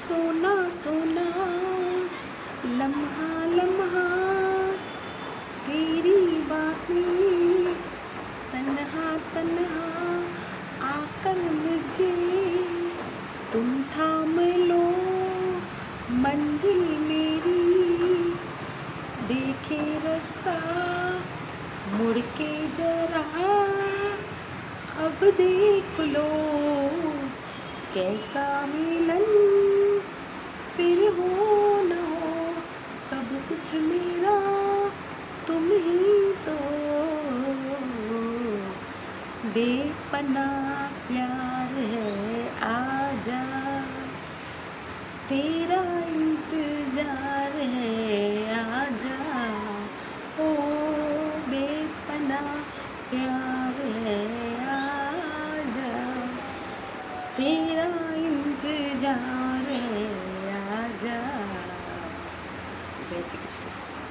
सोना सोना लम्हा लम्हा तेरी बातें तन्हा तन्हा आकर मुझे तुम थाम लो मंजिल मेरी देखे रास्ता मुड़ के जरा अब देख लो कैसा मिलन फिर हो न हो सब कुछ मेरा तुम ही तो बेपना प्यार है आजा तेरा इंतजार है आजा ओ बेपना प्यार है आजा तेरा इंतजार है आजा। जय श्री कृष्ण।